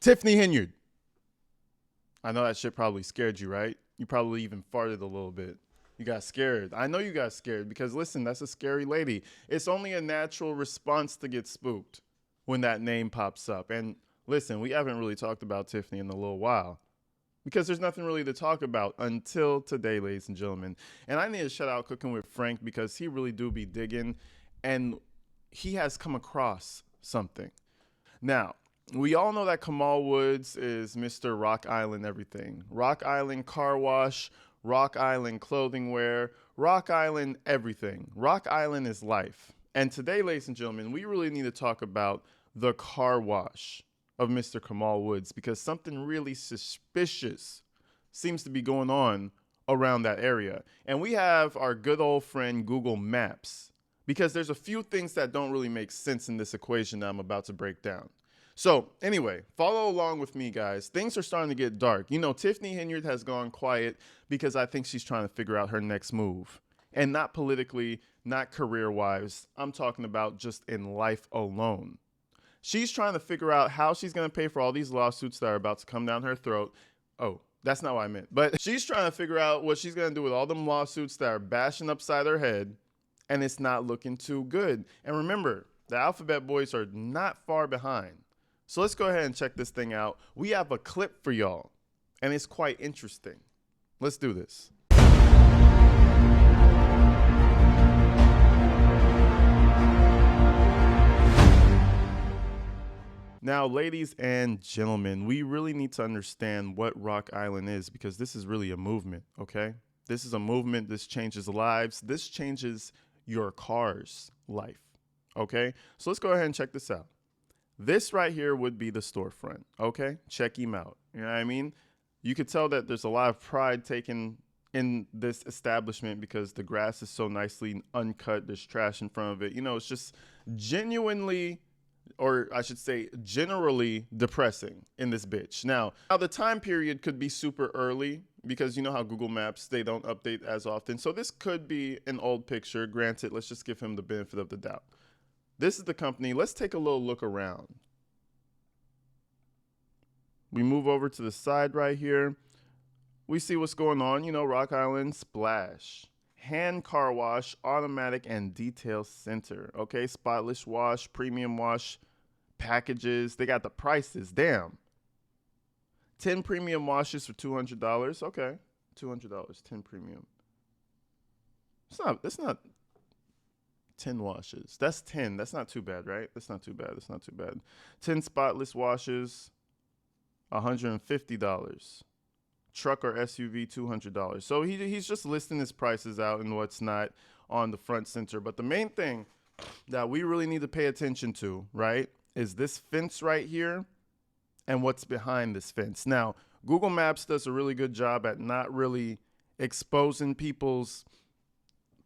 Tiffany Henyard. I know that shit probably scared you, right? You probably even farted a little bit. You got scared. I know you got scared because listen, that's a scary lady. It's only a natural response to get spooked when that name pops up. And listen, we haven't really talked about Tiffany in a little while because there's nothing really to talk about until today, ladies and gentlemen. And I need to shout out Cooking with Frank because he really do be digging and he has come across something. Now, we all know that Kamal Woods is Mr. Rock Island everything. Rock Island car wash, Rock Island clothing wear, Rock Island everything. Rock Island is life. And today, ladies and gentlemen, we really need to talk about the car wash of Mr. Kamal Woods because something really suspicious seems to be going on around that area. And we have our good old friend Google Maps because there's a few things that don't really make sense in this equation that I'm about to break down. So anyway, follow along with me, guys. Things are starting to get dark. You know, Tiffany Henyard has gone quiet because I think she's trying to figure out her next move. And not politically, not career-wise. I'm talking about just in life alone. She's trying to figure out how she's going to pay for all these lawsuits that are about to come down her throat. Oh, that's not what I meant. But she's trying to figure out what she's going to do with all them lawsuits that are bashing upside her head. And it's not looking too good. And remember, the Alphabet Boys are not far behind. So let's go ahead and check this thing out. We have a clip for y'all, and it's quite interesting. Let's do this. Now, ladies and gentlemen, we really need to understand what Rock Island is because this is really a movement, okay? This is a movement. This changes lives. This changes your car's life, okay? So let's go ahead and check this out. This right here would be the storefront, okay? Check him out. You know what I mean? You could tell that there's a lot of pride taken in this establishment because the grass is so nicely uncut. There's trash in front of it. You know, it's just genuinely, or I should say generally depressing in this bitch. Now the time period could be super early because you know how Google Maps, they don't update as often. So this could be an old picture. Granted, let's just give him the benefit of the doubt. This is the company. Let's take a little look around. We move over to the side right here. We see what's going on. You know, Rock Island Splash. Hand car wash, automatic and detail center. Okay, spotless wash, premium wash packages. They got the prices. Damn. 10 premium washes for $200. Okay, $200. 10 premium. That's not 10 washes. That's 10. That's not too bad, right? That's not too bad. That's not too bad. 10 spotless washes, $150. Truck or SUV, $200. So he's just listing his prices out and what's not on the front center. But the main thing that we really need to pay attention to, right, is this fence right here and what's behind this fence. Now, Google Maps does a really good job at not really exposing people's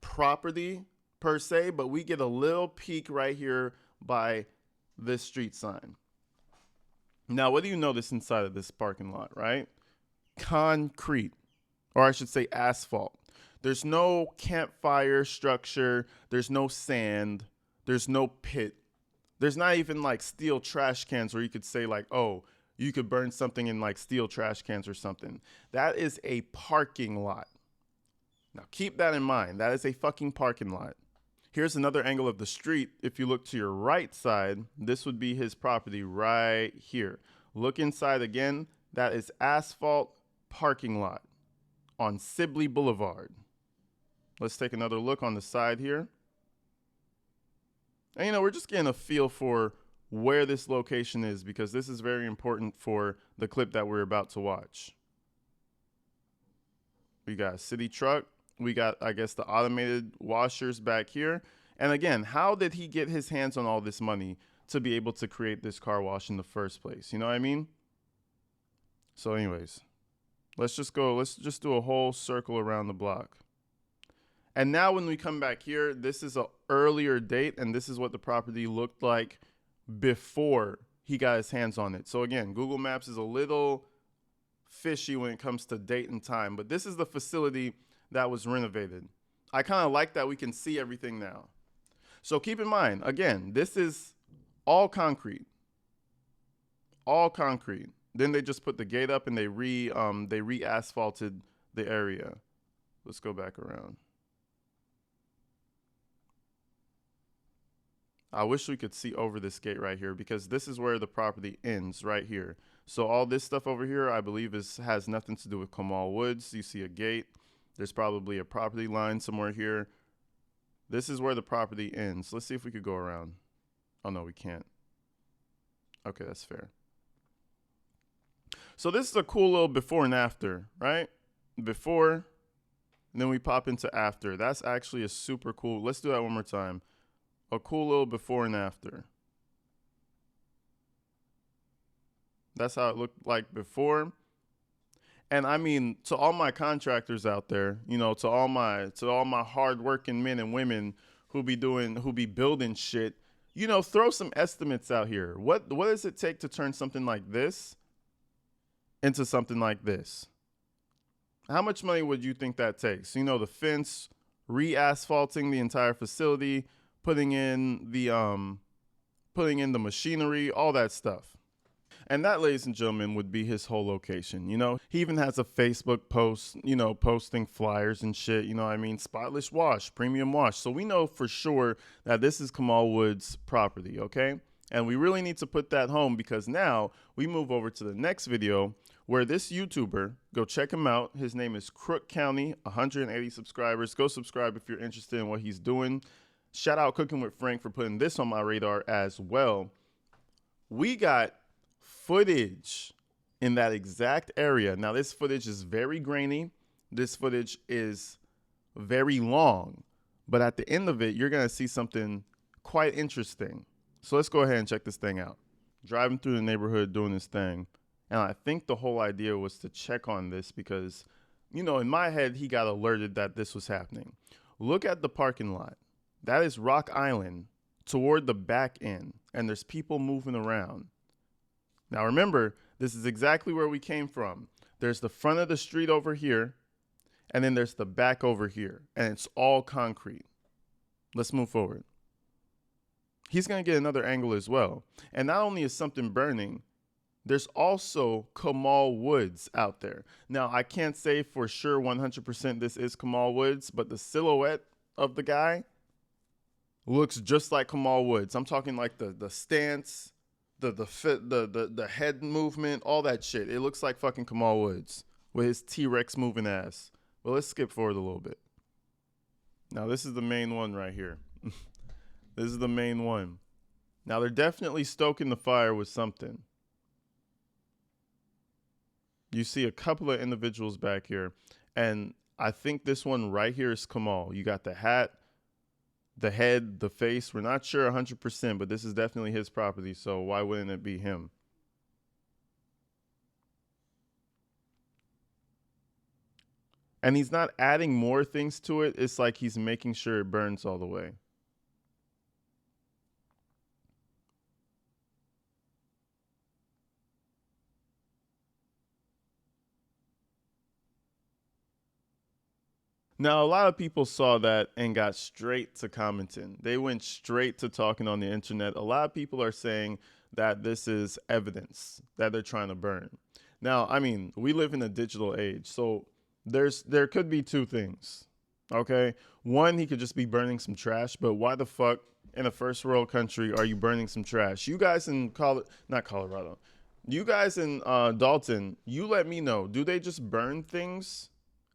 property per se, but we get a little peek right here by this street sign. Now, what do you notice inside of this parking lot, right? Concrete, or I should say asphalt. There's no campfire structure. There's no sand. There's no pit. There's not even like steel trash cans where you could say like, oh, you could burn something in like steel trash cans or something. That is a parking lot. Now, keep that in mind. That is a fucking parking lot. Here's another angle of the street. If you look to your right side, this would be his property right here. Look inside again. That is asphalt parking lot on Sibley Boulevard. Let's take another look on the side here. And, you know, we're just getting a feel for where this location is because this is very important for the clip that we're about to watch. We got a city truck. We got, I guess, the automated washers back here. And again, how did he get his hands on all this money to be able to create this car wash in the first place? You know what I mean? So anyways, let's just do a whole circle around the block. And now when we come back here, this is an earlier date, and this is what the property looked like before he got his hands on it. So again, Google Maps is a little fishy when it comes to date and time, but this is the facility that was renovated. I kind of like that we can see everything now. So keep in mind, again, this is all concrete. all concrete. Then they just put the gate up and they re-asphalted the area. Let's go back around. I wish we could see over this gate right here because this is where the property ends right here. So all this stuff over here, I believe, has nothing to do with Kamal Woods. You see a gate. There's probably a property line somewhere here. This is where the property ends. Let's see if we could go around. Oh, no, we can't. Okay, that's fair. So this is a cool little before and after, right? Before, and then we pop into after. That's actually a super cool. Let's do that one more time. A cool little before and after. That's how it looked like before. And I mean, to all my contractors out there, you know, to all my hardworking men and women who be building shit, you know, throw some estimates out here. What does it take to turn something like this into something like this? How much money would you think that takes? You know, the fence, re-asphalting the entire facility, putting in the machinery, all that stuff. And that, ladies and gentlemen, would be his whole location. You know, he even has a Facebook post, you know, posting flyers and shit. You know what I mean? Spotless wash, premium wash. So we know for sure that this is Kamal Woods' property, okay? And we really need to put that home because now we move over to the next video where this YouTuber, go check him out. His name is Crook County, 180 subscribers. Go subscribe if you're interested in what he's doing. Shout out Cooking with Frank for putting this on my radar as well. We got footage in that exact area. Now, this footage is very grainy. This footage is very long. But at the end of it, you're going to see something quite interesting. So let's go ahead and check this thing out. Driving through the neighborhood doing this thing. And I think the whole idea was to check on this because, you know, in my head, he got alerted that this was happening. Look at the parking lot. That is Rock Island toward the back end. And there's people moving around. Now, remember, this is exactly where we came from. There's the front of the street over here, and then there's the back over here, and it's all concrete. Let's move forward. He's going to get another angle as well. And not only is something burning, there's also Kamal Woods out there. Now, I can't say for sure 100% this is Kamal Woods, but the silhouette of the guy looks just like Kamal Woods. I'm talking like the stance, the head movement, all that shit. It looks like fucking Kamal Woods with his T-Rex moving ass. But let's skip forward a little bit. Now, this is the main one right here. This is the main one. Now, they're definitely stoking the fire with something. You see a couple of individuals back here. And I think this one right here is Kamal. You got the hat, the head, the face. We're not sure 100%, but this is definitely his property. So why wouldn't it be him? And he's not adding more things to it. It's like he's making sure it burns all the way. Now, a lot of people saw that and got straight to commenting. They went straight to talking on the internet. A lot of people are saying that this is evidence that they're trying to burn. Now, I mean, we live in a digital age, so there could be two things. Okay? One, he could just be burning some trash, but why the fuck in a first world country are you burning some trash? You guys in not Colorado. You guys in Dalton, you let me know. Do they just burn things?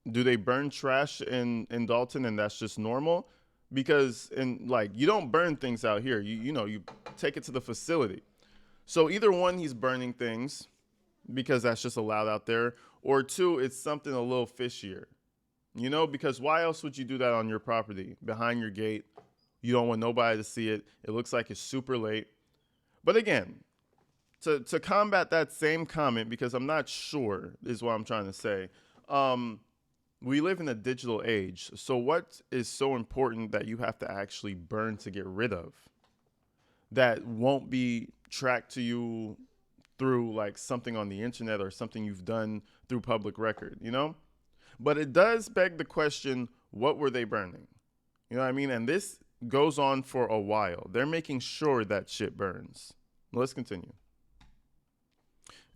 Do they burn trash in Dalton and that's just normal? Because you don't burn things out here. You take it to the facility. So either one, he's burning things because that's just allowed out there, or two, it's something a little fishier. You know, because why else would you do that on your property behind your gate? You don't want nobody to see it. It looks like it's super late. But again, to combat that same comment, because I'm not sure is what I'm trying to say. We live in a digital age. So what is so important that you have to actually burn to get rid of that won't be tracked to you through like something on the internet or something you've done through public record, you know? But it does beg the question, what were they burning? You know what I mean? And this goes on for a while. They're making sure that shit burns. Let's continue.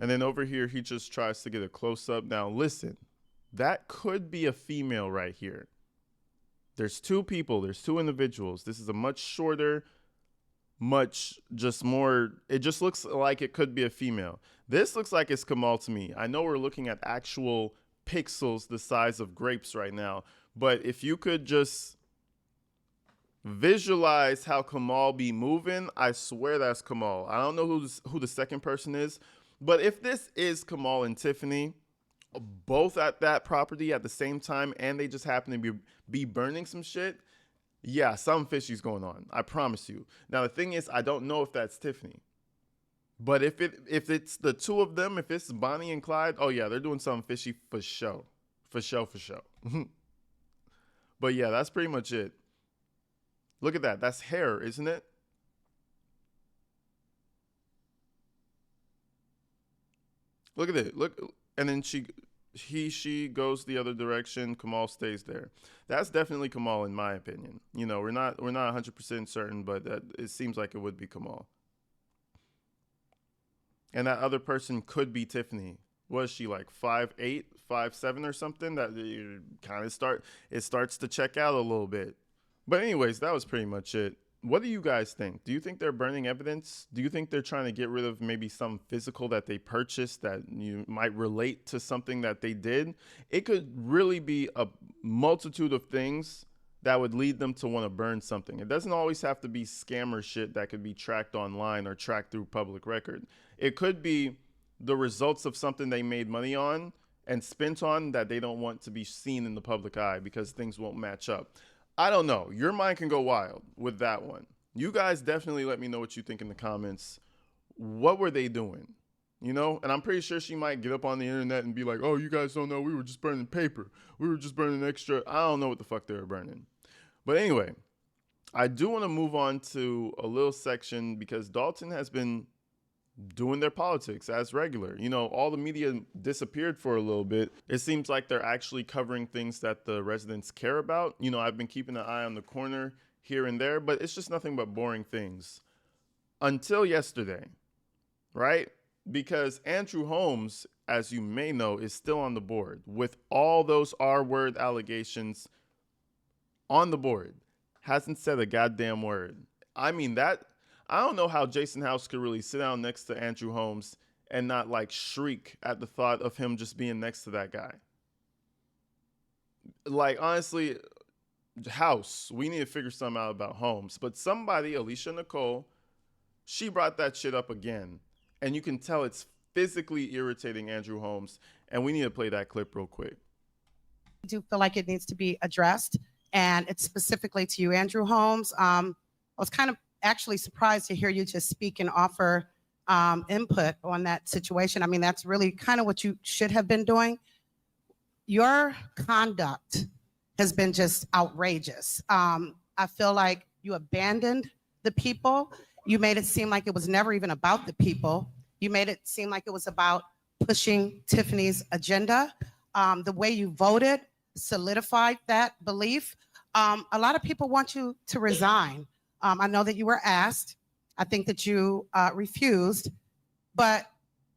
And then over here, he just tries to get a close up. Now, listen, that could be a female right here. There's two people, there's two individuals. This is a much shorter, much just more, it just looks like it could be a female. This looks like it's Kamal to me. I know we're looking at actual pixels the size of grapes right now, but if you could just visualize how Kamal be moving, I swear that's Kamal. I don't know who the second person is, but if this is Kamal and Tiffany, both at that property at the same time, and they just happen to be burning some shit, yeah, something fishy's going on. I promise you. Now the thing is, I don't know if that's Tiffany, but if it's the two of them, if it's Bonnie and Clyde, oh yeah, they're doing something fishy for sure, for sure. But yeah, that's pretty much it. Look at that. That's hair, isn't it? Look at it. Look, and then she goes the other direction. Kamal stays there. That's definitely Kamal in my opinion. You know, we're not 100% certain, but it seems like it would be Kamal. And that other person could be Tiffany. Was she like 5'8", 5'7" or something? That kind of starts to check out a little bit. But anyways, that was pretty much it. What do you guys think? Do you think they're burning evidence? Do you think they're trying to get rid of maybe some physical that they purchased that you might relate to something that they did? It could really be a multitude of things that would lead them to want to burn something. It doesn't always have to be scammer shit that could be tracked online or tracked through public record. It could be the results of something they made money on and spent on that they don't want to be seen in the public eye because things won't match up. I don't know. Your mind can go wild with that one. You guys definitely let me know what you think in the comments. What were they doing? You know, and I'm pretty sure she might get up on the internet and be like, oh, you guys don't know. We were just burning paper. We were just burning extra. I don't know what the fuck they were burning. But anyway, I do want to move on to a little section because Dalton has been doing their politics as regular. You know, all the media disappeared for a little bit. It seems like they're actually covering things that the residents care about. You know, I've been keeping an eye on the corner here and there, but it's just nothing but boring things. Until yesterday, right? Because Andrew Holmes, as you may know, is still on the board with all those R-word allegations on the board. Hasn't said a goddamn word. I mean, I don't know how Jason House could really sit down next to Andrew Holmes and not like shriek at the thought of him just being next to that guy. Like, honestly, House, we need to figure something out about Holmes. But somebody, Alicia Nicole, she brought that shit up again. And you can tell it's physically irritating Andrew Holmes. And we need to play that clip real quick. I do feel like it needs to be addressed. And it's specifically to you, Andrew Holmes. I was kind of actually surprised to hear you just speak and offer input on that situation. I mean, that's really kind of what you should have been doing. Your conduct has been just outrageous. I feel like you abandoned the people. You made it seem like it was never even about the people. You made it seem like it was about pushing Tiffany's agenda. The way you voted solidified that belief. A lot of people want you to resign. I know that you were asked. I think that you refused. But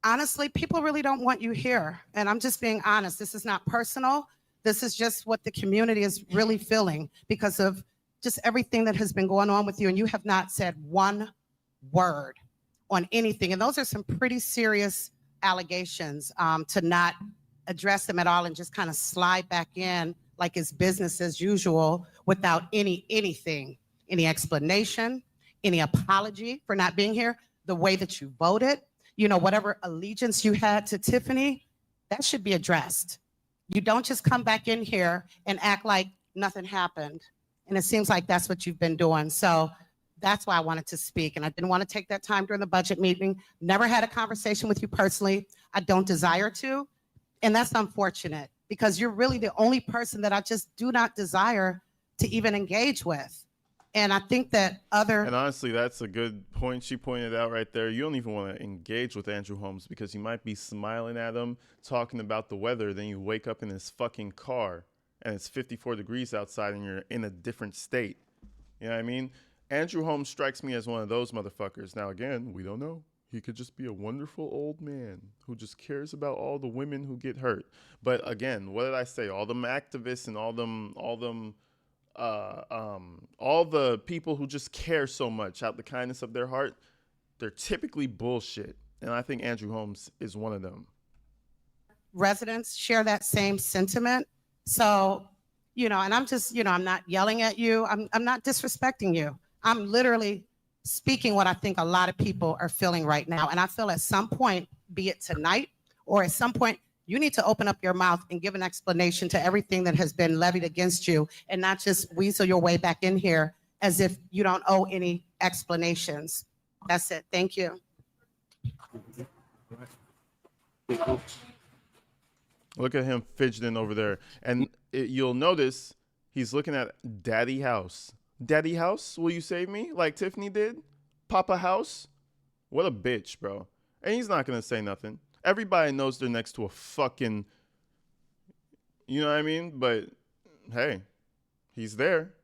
honestly, people really don't want you here. And I'm just being honest. This is not personal. This is just what the community is really feeling because of just everything that has been going on with you. And you have not said one word on anything. And those are some pretty serious allegations to not address them at all and just kind of slide back in like it's business as usual without anything, any explanation, any apology for not being here, the way that you voted, you know, whatever allegiance you had to Tiffany, that should be addressed. You don't just come back in here and act like nothing happened. And it seems like that's what you've been doing. So that's why I wanted to speak. And I didn't want to take that time during the budget meeting. Never had a conversation with you personally. I don't desire to. And that's unfortunate because you're really the only person that I just do not desire to even engage with. And I think that And honestly, that's a good point she pointed out right there. You don't even want to engage with Andrew Holmes because you might be smiling at him, talking about the weather. Then you wake up in his fucking car and it's 54 degrees outside and you're in a different state. You know what I mean? Andrew Holmes strikes me as one of those motherfuckers. Now, again, we don't know. He could just be a wonderful old man who just cares about all the women who get hurt. But again, what did I say? All them activists and all the people who just care so much out the kindness of their heart, they're typically bullshit. And I think Andrew Holmes is one of them. Residents share that same sentiment. So, and I'm just, I'm not yelling at you. I'm not disrespecting you. I'm literally speaking what I think a lot of people are feeling right now. And I feel at some point, be it tonight or at some point, you need to open up your mouth and give an explanation to everything that has been levied against you and not just weasel your way back in here as if you don't owe any explanations. That's it. Thank you. Look at him fidgeting over there. And you'll notice he's looking at Daddy House. Daddy House, will you save me? Like Tiffany did? Papa House? What a bitch, bro. And he's not going to say nothing. Everybody knows they're next to a fucking, you know what I mean? But hey, he's there.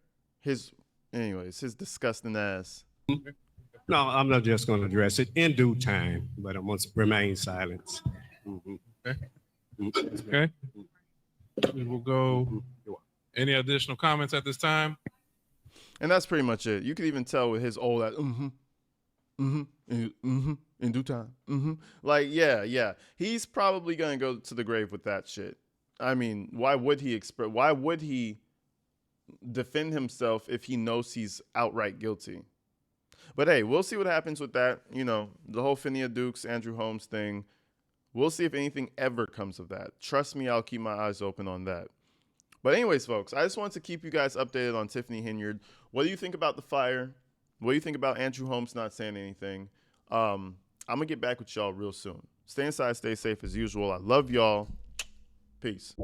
His disgusting ass. No, I'm not just going to address it in due time, but I'm going to remain silent. Okay. We will go. Any additional comments at this time? And that's pretty much it. You could even tell with his old in due time. Like, yeah. He's probably going to go to the grave with that shit. I mean, why would he defend himself if he knows he's outright guilty? But hey, we'll see what happens with that. The whole Phinia Dukes, Andrew Holmes thing. We'll see if anything ever comes of that. Trust me, I'll keep my eyes open on that. But anyways, folks, I just wanted to keep you guys updated on Tiffany Henyard. What do you think about the fire? What do you think about Andrew Holmes not saying anything? I'm going to get back with y'all real soon. Stay inside, stay safe as usual. I love y'all. Peace.